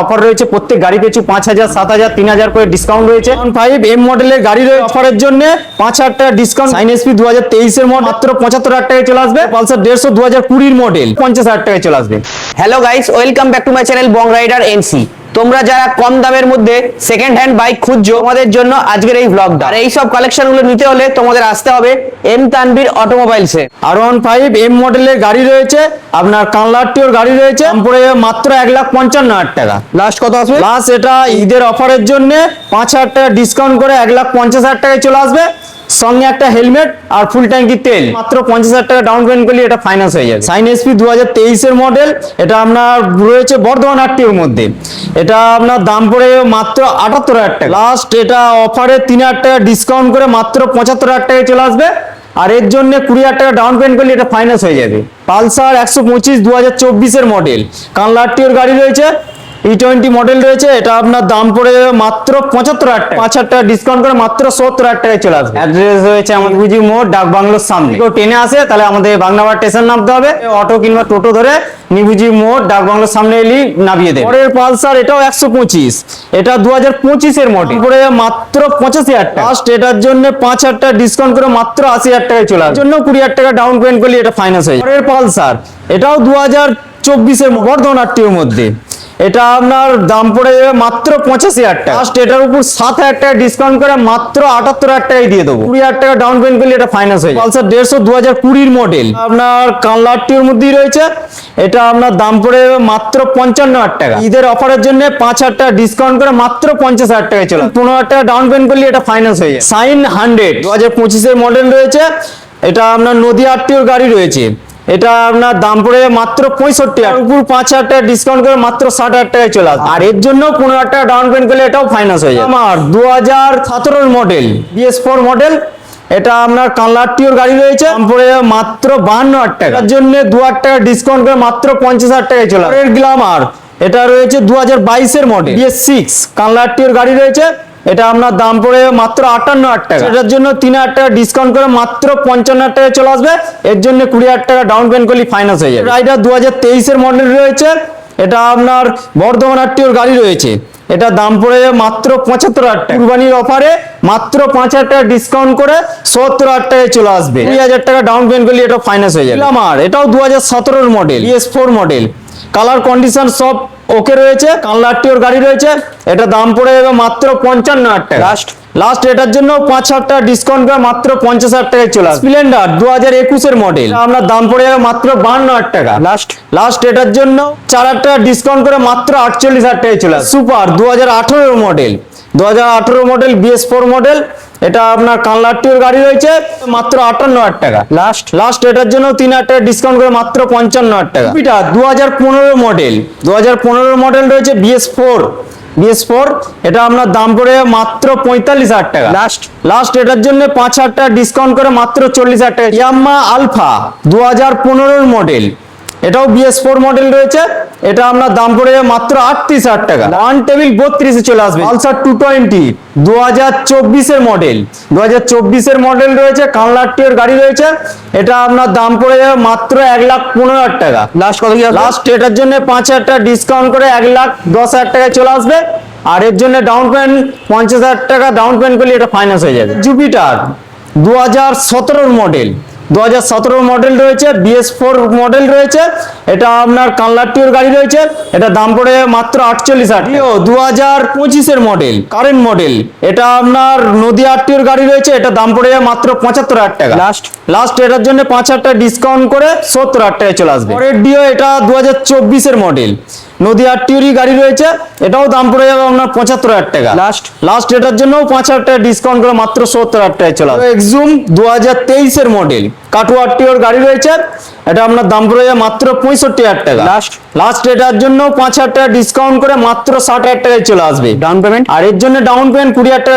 Offer রয়েছে প্রত্যেক গাড়ি পিছু 5000 7000 3000 করে ডিসকাউন্ট রয়েছে। 5 মডেলের গাড়ি রয়েছে অফারের জন্য 5000 টাকা ডিসকাউন্ট। সাইন এসপি 2023 এর মডেল মাত্র 75000 টাকায় চলে আসবে। পালসার 150 2020 মডেল 50000 টাকায় চলে আসবে। Hello guys, welcome back to my channel Bong rider MC. তোমরা যারা কম দামের মধ্যে সেকেন্ড হ্যান্ড বাইক খুঁজছো, তোমাদের জন্য আজকের এই ব্লগটা। আর এই সব কালেকশনগুলো নিতে হলে তোমাদের আসতে হবে এম তানভীর অটোমোবাইলসে। R15 মডেলের গাড়ি রয়েছে, আপনার কানলাটিওর গাড়ি রয়েছে, পড়ে মাত্র 1,55,000 টাকা। লাস্ট কত আসবে? লাস্ট এটা ঈদের অফারের জন্য 5000 টাকা ডিসকাউন্ট করে 1,50,000 টাকায় চলে আসবে। সঙ্গে একটা হেলমেট আর ফুল ট্যাঙ্কি তেল, মাত্র 50,000 টাকা ডাউন পেমেন্ট করলে এটা ফাইন্যান্স হয়ে যাবে। সাইন এসপি 2023 এর মডেল, এটা আপনার রয়েছে বর্ধমান আরটিওর মধ্যে। এটা আপনার দাম পড়ে মাত্র 78,000 টাকা। লাস্ট এটা অফারে 3,000 টাকা ডিসকাউন্ট করে মাত্র 75,000 টাকায় চলে আসবে। আর এর জন্য 20,000 টাকা ডাউন পেমেন্ট করলে এটা ফাইন্যান্স হয়ে যাবে। পালসার 125 2024 এর মডেল, কানলাটিওর গাড়ি রয়েছে, E20 মডেল রয়েছে। এটা আপনার দাম পড়ে যাবে মাত্র 75,000 টাকা। 5,000 টাকা ডিসকাউন্ট করে মাত্র 70,000 টাকায় চলে আসবে। অ্যাড্রেস রয়েছে আমাদের বুঝি মোড়, ডাক বাংলোর সামনে। কেউ ট্রেনে আসে তাহলে আমাদের বাংলাবাদ স্টেশন নামতে হবে, অটো কিংবা টোটো ধরে নিবুজি মোড় ডাক বাংলোর সামনে এলি নামিয়ে দেবে। পরের পালসার এটাও 125, এটা 2025 এর মডেল, পড়ে যাবে মাত্র 85,000 টাকা। লাস্ট এটার জন্য 5,000 টাকা ডিসকাউন্ট করে মাত্র 80,000 টাকায় চলে আসবে। জন্য 20,000 টাকা ডাউন পেমেন্ট করলে এটা ফাইন্যান্স হয়ে যাবে। পরের পালসার এটাও 2024 এর বর্ধমান আরটিওর মধ্যে, এটা আপনার দাম পড়ে যাবে মাত্র 85,000 টাকা। লাস্ট এটার উপর 7,000 টাকা ডিসকাউন্ট করে মাত্র 78,000 টাকায় দিয়ে দেবো। 20,000 টাকা ডাউন পেমেন্ট করলে এটা ফাইন্যান্স হয়ে যাবে। পালসার 150 2020 মডেল, আপনার কানলাটিওর মধ্যেই রয়েছে। এটা আপনার দাম পড়ে যাবে মাত্র 55,000 টাকা। ঈদের অফারের জন্য 5,000 টাকা ডিসকাউন্ট করে মাত্র 50,000 টাকায় চলে। 15,000 টাকা ডাউন পেমেন্ট করলে এটা ফাইন্যান্স হয়ে যাবে। সাইন 100 2025 এর মডেল রয়েছে, এটা আপনার নদিয়া আরটিওর গাড়ি রয়েছে। এটা আপনার দাম পড়ে মাত্র 65,000, উপর 5,000 টাকা ডিসকাউন্ট করে মাত্র 60,000 টাকায় চলে আসবে। আর এর জন্য 15,000 টাকা ডাউন পেমেন্ট করলে এটাও ফাইন্যান্স হয়ে যাবে। আমার 2017 মডেল BS4 মডেল, এটা আপনার কানলাটিওর গাড়ি রয়েছে, দাম পড়ে মাত্র 52,000 টাকা। এর জন্য 2,000 টাকা ডিসকাউন্ট করে মাত্র 50,000 টাকায় চলে আসবে। গ্ল্যামার এটা রয়েছে 2022 এর মডেল BS6 কানলাটিওর গাড়ি রয়েছে, এটা আপনার দাম পড়ে মাত্র 58,000 টাকা। এটার জন্য 3,000 টাকা ডিসকাউন্ট করে মাত্র 55,000 টাকায় চলে আসবে। এর জন্য 20,000 টাকা ডাউন পেমেন্ট করলে ফাইন্যান্স হয়ে যাবে। রাইডার 2023 এর মডেল রয়েছে, এটা আপনার বর্ধমান আরটিওর গাড়ি রয়েছে, এটা দাম পড়ে যাবে মাত্র 75,000 টাকা। কুরবানির অফারে মাত্র 5,000 টাকা ডিসকাউন্ট করে 70,000 টাকায় চলে আসবে। 20,000 টাকা ডাউন পেমেন্ট করলে এটা ফাইন্যান্স হয়ে যাবে। আমার এটাও 2017 এর model BS4 model, colour condition সব ওকে রয়েছে, কানলাটিওর গাড়ি রয়েছে। এটা দাম পড়ে যাবে মাত্র 55,000 টাকা। লাস্ট এটার জন্য 5,000 টাকা ডিসকাউন্ট করে মাত্র 50,000 টাকায় চলে আসবে। স্প্লেন্ডার 2021 এর মডেল, আপনার দাম পড়ে যাবে মাত্র 52,000 টাকা। লাস্ট এটার জন্য 4,000 টাকা ডিসকাউন্ট করে মাত্র 48,000 টাকায় চলে আসবে। Super 2018 model, 2018 model BS4 model, এটা আপনার কানলাটিওর গাড়ি রয়েছে, মাত্র 58,000 টাকা। লাস্ট এটার জন্য 3,000 টাকা ডিসকাউন্ট করে মাত্র 55,000 টাকা। এটা 2015 মডেল, 2015 মডেল রয়েছে BS4, এটা আপনার দাম পড়ে মাত্র 45,000 টাকা। লাস্ট এটার জন্য 5,000 টাকা ডিসকাউন্ট করে মাত্র 40,000 টাকা। ইয়ামাহা আলফা 2015 মডেল, এটাও BS4 মডেল রয়েছে, এটা আপনার দাম পড়ে যাবে মাত্র 38,000 টাকা। ওয়ান টেবিল 32 এ চলে আসবে। পালসার 220 2024 এর মডেল, 2024 এর মডেল রয়েছে, কানলাটিওর গাড়ি রয়েছে, এটা আপনার দাম পড়ে যাবে মাত্র 1,15,000 টাকা। লাস্ট এটার জন্য 5,000 টাকা ডিসকাউন্ট করে 1,10,000 টাকায় চলে আসবে। আর এর জন্য ডাউন পেমেন্ট 50,000 টাকা ডাউন পেমেন্ট করলে এটা ফাইন্যান্স হয়ে যাবে। জুপিটার 2017 মডেল, 2017 মডেল রয়েছে, BS4 মডেল রয়েছে, এটা আপনার কানলাটিওর গাড়ি রয়েছে, এটা দাম পড়ে মাত্র 48,000 টাকা। 2025 এর মডেল, কারেন্ট মডেল, এটা আপনার নদিয়া আরটিওর গাড়ি রয়েছে, এটা দাম পড়ে মাত্র 75,000 টাকা। লাস্ট এটার জন্য 5,000 টাকা ডিসকাউন্ট করে 70,000 টাকায় চলে আসবে। পরের ডিও এটা 2024 এর মডেল, নদিয়া আরটিওরই গাড়ি রয়েছে, এটাও দাম পড়ে যাবে আপনার 75,000 টাকা। লাস্ট এটার জন্য 5,000 টাকা ডিসকাউন্ট করে মাত্র 70,000 টাকায় চলে আসবে। এক্সুম 2023 এর মডেল, কাটুয়া আরটিওর গাড়ি রয়েছে, এটা আপনার দাম পড়ে যাবে মাত্র 65,000 টাকা। লাস্ট এটার জন্য 5,000 টাকা ডিসকাউন্ট করে মাত্র 60,000 টাকায় চলে আসবে ডাউন পেমেন্ট। আর এর জন্য ডাউন পেমেন্ট 20,000 টাকা